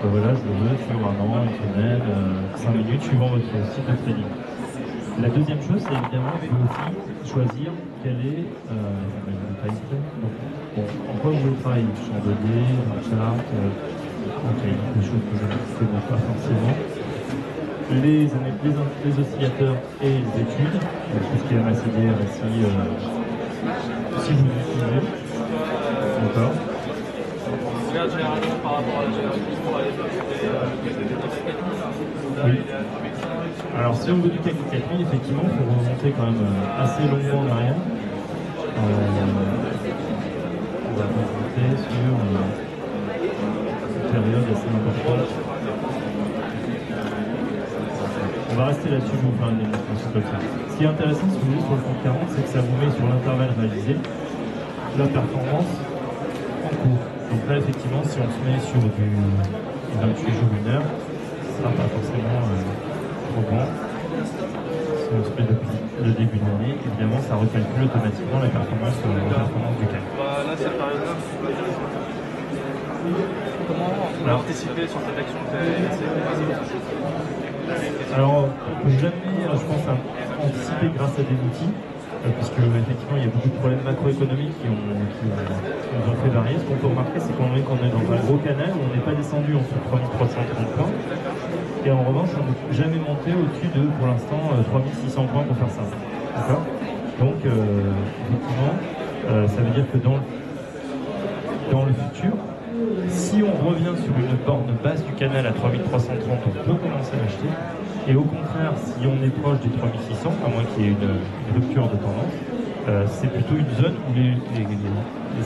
Voilà, je le veux sur un an, une semaine, 5 minutes, suivant votre site de trading. La deuxième chose, c'est évidemment, il faut aussi choisir quel est le time frame. Donc, bon, en quoi vous voulez travailler? Chandelier, un chart, des choses que je ne connais pas forcément. Les oscillateurs et les études, donc tout ce qui est MACD, RSI, si vous utilisez. D'accord. On regarde généralement par rapport à la génération pour aller oui. Alors si on veut du CAC 4000, effectivement, il faut remonter quand même assez longuement en arrière. On va remonter sur une période assez importante. On va rester là-dessus, je vais vous faire une démonstration comme ça. Ce qui est intéressant, si vous voulez, sur le compte 40, c'est que ça vous met sur l'intervalle réalisé la performance en cours. Donc là, effectivement, si on se met sur du 28 jours, 1 heure, ce ne sera pas forcément trop grand. Si on se met depuis le début de l'année, évidemment, ça recalcule automatiquement la performance du CAC. Là, cette période-là, comment on peut anticiper sur cette action? Alors, on peut jamais, je pense, anticiper grâce à des outils, puisque effectivement, il y a beaucoup de problèmes macroéconomiques qui nous ont fait varier. Ce qu'on peut remarquer, c'est qu'on est dans un gros canal où on n'est pas descendu en dessous de 3330 points. Et en revanche, on n'est jamais monté au-dessus de, pour l'instant, 3600 points pour faire ça. D'accord? Donc, effectivement, ça veut dire que dans le futur, si on revient sur une borne basse du canal à 3330, on peut commencer à l'acheter. Et au contraire, si on est proche des 3600, à moins qu'il y ait une rupture de tendance, c'est plutôt une zone où les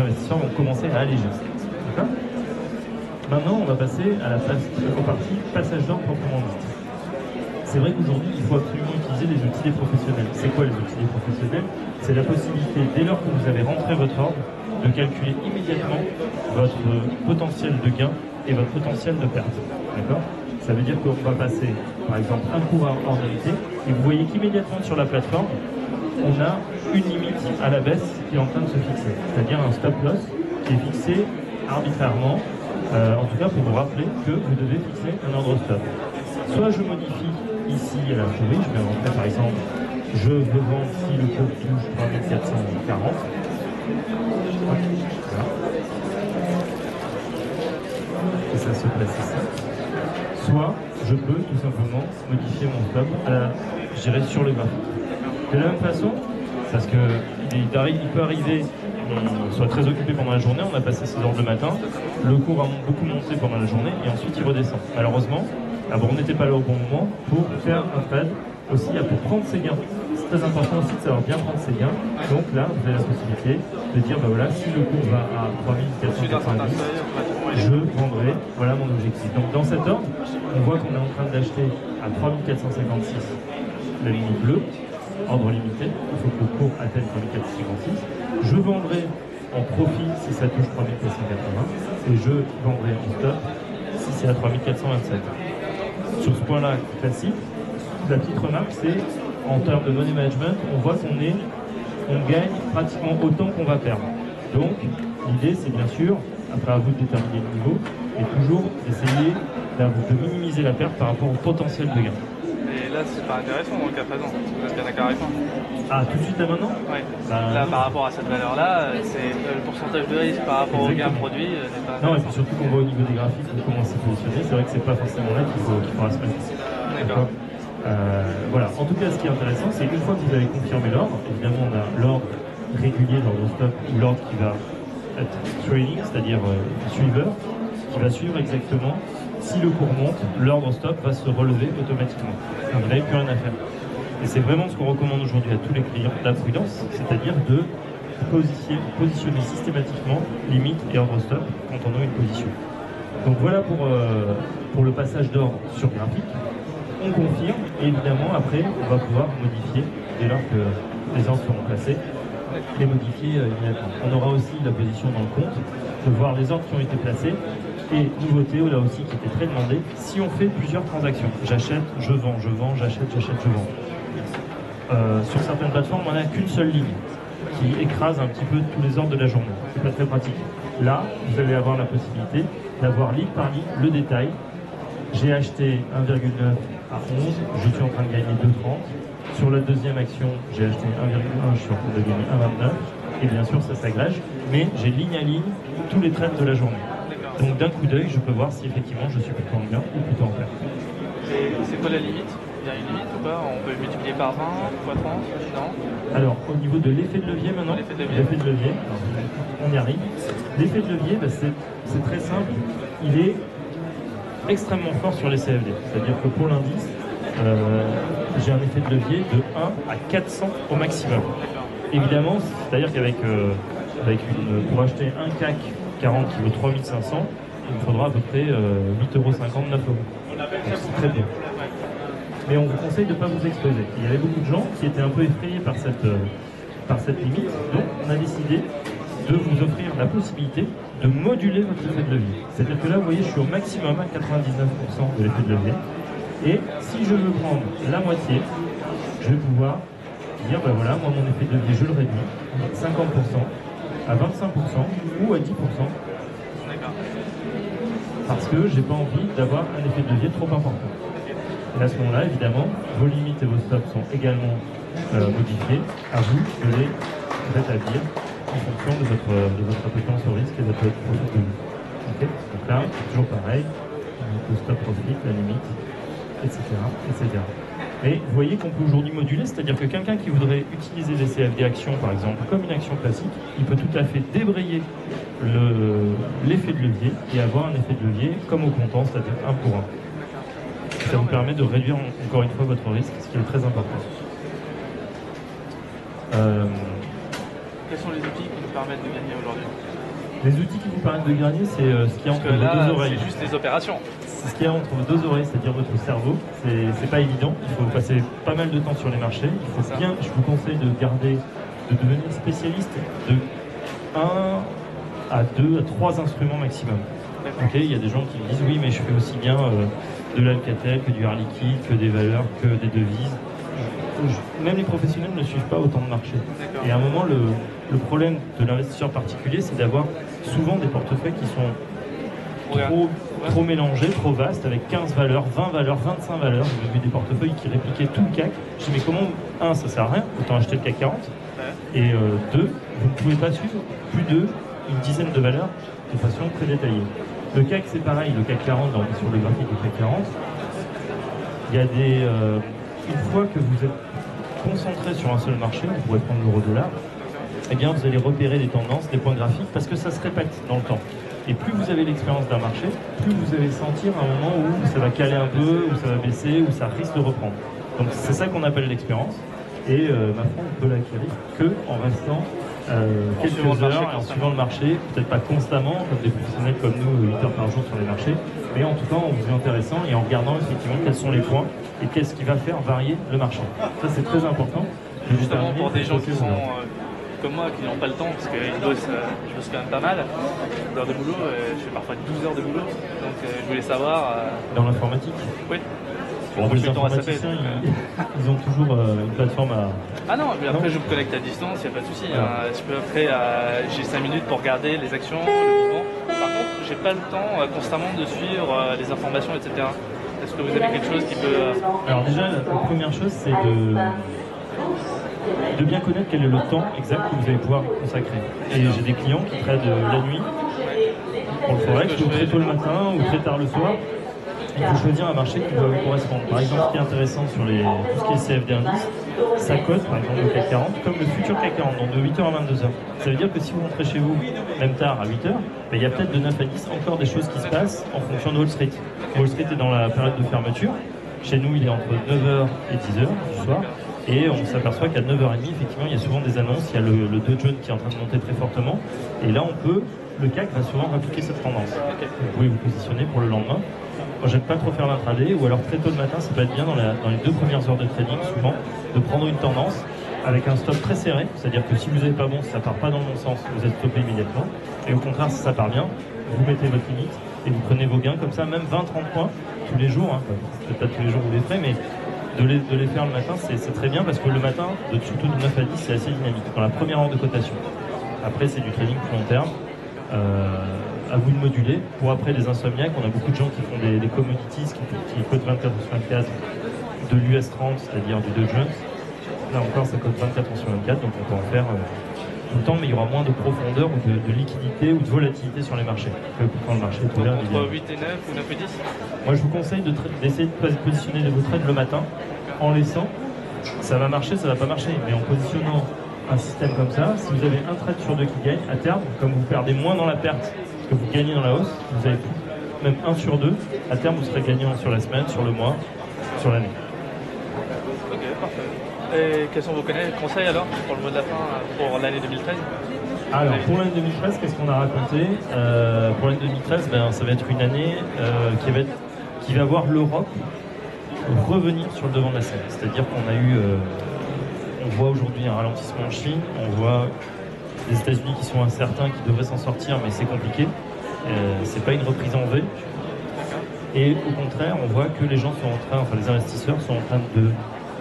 investisseurs vont commencer à alléger. D'accord? Maintenant, on va passer à la partie passage d'ordre proprement dit. C'est vrai qu'aujourd'hui, il faut absolument utiliser les outils des professionnels. C'est quoi les outils des professionnels? C'est la possibilité, dès lors que vous avez rentré votre ordre, de calculer immédiatement votre potentiel de gain et votre potentiel de perte. D'accord? Ça veut dire qu'on va passer, par exemple, un cours à ordre limité, et vous voyez qu'immédiatement sur la plateforme, on a une limite à la baisse qui est en train de se fixer, c'est-à-dire un stop loss qui est fixé arbitrairement, en tout cas pour vous rappeler que vous devez fixer un ordre stop. Soit je modifie ici à la souris, je vais rentrer par exemple, je veux vendre si le cours touche 3440. Voilà. Et ça se place ici. Soit je peux tout simplement modifier mon stop je dirais sur le graphique. De la même façon, parce qu'il peut arriver qu'on soit très occupé pendant la journée, on a passé 6 heures le matin, le cours a beaucoup monté pendant la journée et ensuite il redescend. Malheureusement, on n'était pas là au bon moment pour faire un trade aussi, pour prendre ses gains. C'est très important aussi de savoir bien prendre ses gains. Donc là, vous avez la possibilité de dire, voilà, si le cours va à 3490, je vendrai, voilà mon objectif. Donc dans cet ordre, on voit qu'on est en train d'acheter à 3456 la ligne bleue, ordre limité, il faut que le cours atteigne 3456. Je vendrai en profit si ça touche 3480 et je vendrai en stop si c'est à 3427. Sur ce point-là classique, la petite remarque, c'est en termes de money management, on voit qu'on gagne pratiquement autant qu'on va perdre. Donc, l'idée, c'est bien sûr, après à vous de déterminer le niveau, et toujours essayer de minimiser la perte par rapport au potentiel de gain. Et là, c'est pas intéressant dans le cas présent, parce qu'il y en a carrément. Ah, tout de suite là maintenant? Oui. Là, par rapport à cette valeur-là, c'est le pourcentage de risque par rapport au gain produit n'est pas. Non, et puis surtout qu'on voit au niveau des graphiques comment c'est positionné, c'est vrai que c'est pas forcément là qu'il faudra se mettre. D'accord. Voilà, en tout cas, ce qui est intéressant, c'est qu'une fois que vous avez confirmé l'ordre, évidemment, on a l'ordre régulier, l'ordre stop, ou l'ordre qui va être trading, c'est-à-dire suiveur, qui va suivre exactement. Si le cours monte, l'ordre stop va se relever automatiquement. Donc, vous n'avez plus rien à faire. Et c'est vraiment ce qu'on recommande aujourd'hui à tous les clients, la prudence, c'est-à-dire de positionner systématiquement limite et ordre stop quand on a une position. Donc voilà pour le passage d'ordre sur graphique. On confirme et évidemment après on va pouvoir modifier dès lors que les ordres seront placés, les modifier immédiatement. On aura aussi la position dans le compte, de voir les ordres qui ont été placés et nouveauté là aussi qui était très demandé, si on fait plusieurs transactions, j'achète, je vends, j'achète, je vends. Sur certaines plateformes on n'a qu'une seule ligne qui écrase un petit peu tous les ordres de la journée, c'est pas très pratique. Là vous allez avoir la possibilité d'avoir ligne par ligne le détail. J'ai acheté 1,9 à 11, je suis en train de gagner 2,30. Sur la deuxième action, j'ai acheté 1,1, je suis en train de gagner 1,29. Et bien sûr, ça s'agrège, mais j'ai ligne à ligne tous les trades de la journée. Donc d'un coup d'œil, je peux voir si effectivement je suis plutôt en gain ou plutôt en perte. Et c'est quoi la limite? Il y a une limite ou pas? On peut multiplier par 20, fois 30, non? Alors, au niveau de l'effet de levier maintenant, l'effet de levier, on y arrive. L'effet de levier, c'est très simple. Il est extrêmement fort sur les CFD. C'est-à-dire que pour l'indice, j'ai un effet de levier de 1 à 400 au maximum. Évidemment, c'est-à-dire qu'avec pour acheter un CAC 40 qui vaut 3500, il me faudra à peu près 8,50 €, 9 €. Donc c'est très bien. Mais on vous conseille de ne pas vous exposer. Il y avait beaucoup de gens qui étaient un peu effrayés par cette limite, donc on a décidé de vous offrir la possibilité de moduler votre effet de levier. C'est-à-dire que là, vous voyez, je suis au maximum à 99% de l'effet de levier. Et si je veux prendre la moitié, je vais pouvoir dire, ben voilà, moi mon effet de levier, je le réduis, 50%, à 25% ou à 10%. Parce que j'ai pas envie d'avoir un effet de levier trop important. Et à ce moment-là, évidemment, vos limites et vos stops sont également modifiés. À vous de les rétablir en fonction de votre appétence au risque et de votre profil de vie. Okay. Donc là, toujours pareil, le stop profit, la limite, etc., etc. Et vous voyez qu'on peut aujourd'hui moduler, c'est-à-dire que quelqu'un qui voudrait utiliser les CFD actions, par exemple, comme une action classique, il peut tout à fait débrayer l'effet de levier et avoir un effet de levier comme au comptant, c'est-à-dire 1 pour 1. Ça vous permet de réduire encore une fois votre risque, ce qui est très important. Quels sont les outils qui nous permettent de gagner aujourd'hui? Les outils qui vous permettent de gagner, c'est ce qu'il y a entre vos deux oreilles. C'est juste des opérations. C'est ce qu'il y a entre vos deux oreilles, c'est-à-dire votre cerveau. C'est pas évident. Il faut passer pas mal de temps sur les marchés. Il faut bien, je vous conseille de devenir spécialiste de 1 à 2 à 3 instruments maximum. Okay, il y a des gens qui me disent oui, mais je fais aussi bien de l'Alcatel que du Air Liquide, que des valeurs, que des devises. Même les professionnels ne suivent pas autant de marchés. Et à un moment, le problème de l'investisseur particulier, c'est d'avoir souvent des portefeuilles qui sont trop mélangés, trop vastes, avec 15 valeurs, 20 valeurs, 25 valeurs. J'ai vu des portefeuilles qui répliquaient tout le CAC. Je dis mais comment, ça sert à rien, autant acheter le CAC 40. Et 2, vous ne pouvez pas suivre plus d'une dizaine de valeurs de façon très détaillée. Le CAC, c'est pareil, le CAC 40, sur le graphique du CAC 40, il y a une fois que vous êtes concentré sur un seul marché, vous pourrez prendre l'euro-dollar, eh bien vous allez repérer des tendances, des points graphiques, parce que ça se répète dans le temps. Et plus vous avez l'expérience d'un marché, plus vous allez sentir un moment où ça va caler un peu, où ça va baisser, où ça risque de reprendre. Donc c'est ça qu'on appelle l'expérience. Et ma foi, on peut l'acquérir qu'en restant quelques heures, en suivant le marché, peut-être pas constamment, comme des professionnels comme nous, 8 heures par jour sur les marchés, mais en tout cas en vous intéressant et en regardant effectivement quels sont les points et qu'est-ce qui va faire varier le marché. Ça c'est très important. Justement pour des gens qui sont comme moi, qui n'ont pas le temps, parce qu'ils bossent quand même pas mal, d'heures de boulot, je fais parfois 12 heures de boulot, donc je voulais savoir... Dans l'informatique? Oui. Bon, les informaticiens, ils ont toujours une plateforme à... Ah non, mais après je me connecte à distance, il n'y a pas de souci. Hein. Je peux après, j'ai 5 minutes pour regarder les actions, le mouvement. Par contre, j'ai pas le temps constamment de suivre les informations, etc. Est-ce que vous avez quelque chose qui peut... Alors déjà, la première chose, c'est de bien connaître quel est le temps exact que vous allez pouvoir consacrer. Et j'ai des clients qui tradent la nuit pour le forex, ou très tôt le matin, ou très tard le soir. Il faut choisir un marché qui doit vous correspondre. Par exemple, ce qui est intéressant sur tout ce qui est CFD indice, ça cote, par exemple, le CAC 40, comme le futur CAC 40, donc de 8h à 22h. Ça veut dire que si vous rentrez chez vous, même tard, à 8h, il y a peut-être de 9 à 10 encore des choses qui se passent en fonction de Wall Street. Wall Street est dans la période de fermeture. Chez nous, il est entre 9h et 10h du soir. Et on s'aperçoit qu'à 9h30, effectivement, il y a souvent des annonces. Il y a le Dow Jones qui est en train de monter très fortement. Et là, le CAC va souvent répliquer cette tendance. Vous pouvez vous positionner pour le lendemain. Moi, j'aime pas trop faire l'intraday, ou alors très tôt le matin, ça peut être bien dans les 2 premières heures de trading, souvent, de prendre une tendance avec un stop très serré. C'est-à-dire que si vous n'êtes pas bon, si ça part pas dans le bon sens, vous êtes stoppé immédiatement. Et au contraire, si ça part bien, vous mettez votre limite et vous prenez vos gains comme ça, même 20-30 points tous les jours. Hein. Peut-être pas tous les jours vous les ferez, mais de les faire le matin, c'est très bien parce que le matin, surtout de 9 à 10, c'est assez dynamique dans la première heure de cotation. Après, c'est du trading plus long terme. à vous de moduler. Pour après les insomniaques, on a beaucoup de gens qui font des commodities, qui cotent 24/24 de l'US 30, c'est-à-dire du Dow Jones. Là encore, ça cote 24/24, donc on peut en faire tout le temps, mais il y aura moins de profondeur ou de liquidité ou de volatilité sur les marchés que quand le marché est ouvert. Entre 8 et 9 ou 9 et 10? Moi, je vous conseille d'essayer de positionner vos trades le matin en laissant. Ça va marcher, ça va pas marcher, mais en positionnant un système comme ça, si vous avez un trade sur deux qui gagne, à terme, comme vous perdez moins dans la perte que vous gagnez dans la hausse, vous avez même 1 sur 2, à terme vous serez gagnant sur la semaine, sur le mois, sur l'année. Ok, parfait. Et quels sont vos conseils alors pour le mot de la fin pour l'année 2013? Alors pour l'année 2013, qu'est-ce qu'on a raconté? Pour l'année 2013, ça va être une année qui va voir l'Europe revenir sur le devant de la scène. C'est-à-dire qu'on a eu, on voit aujourd'hui un ralentissement en Chine, on voit les États-Unis qui sont incertains, qui devraient s'en sortir, mais c'est compliqué. C'est pas une reprise en V. Et au contraire, on voit que les gens sont en train, enfin les investisseurs sont en train de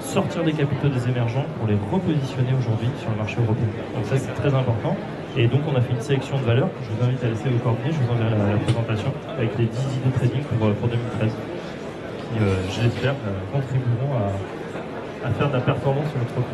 sortir des capitaux des émergents pour les repositionner aujourd'hui sur le marché européen. Donc ça c'est très important. Et donc on a fait une sélection de valeurs. Je vous invite à laisser vos coordonnées, je vous enverrai la présentation avec les 10 idées de trading pour 2013 qui, je l'espère, contribueront à faire de la performance sur votre compte.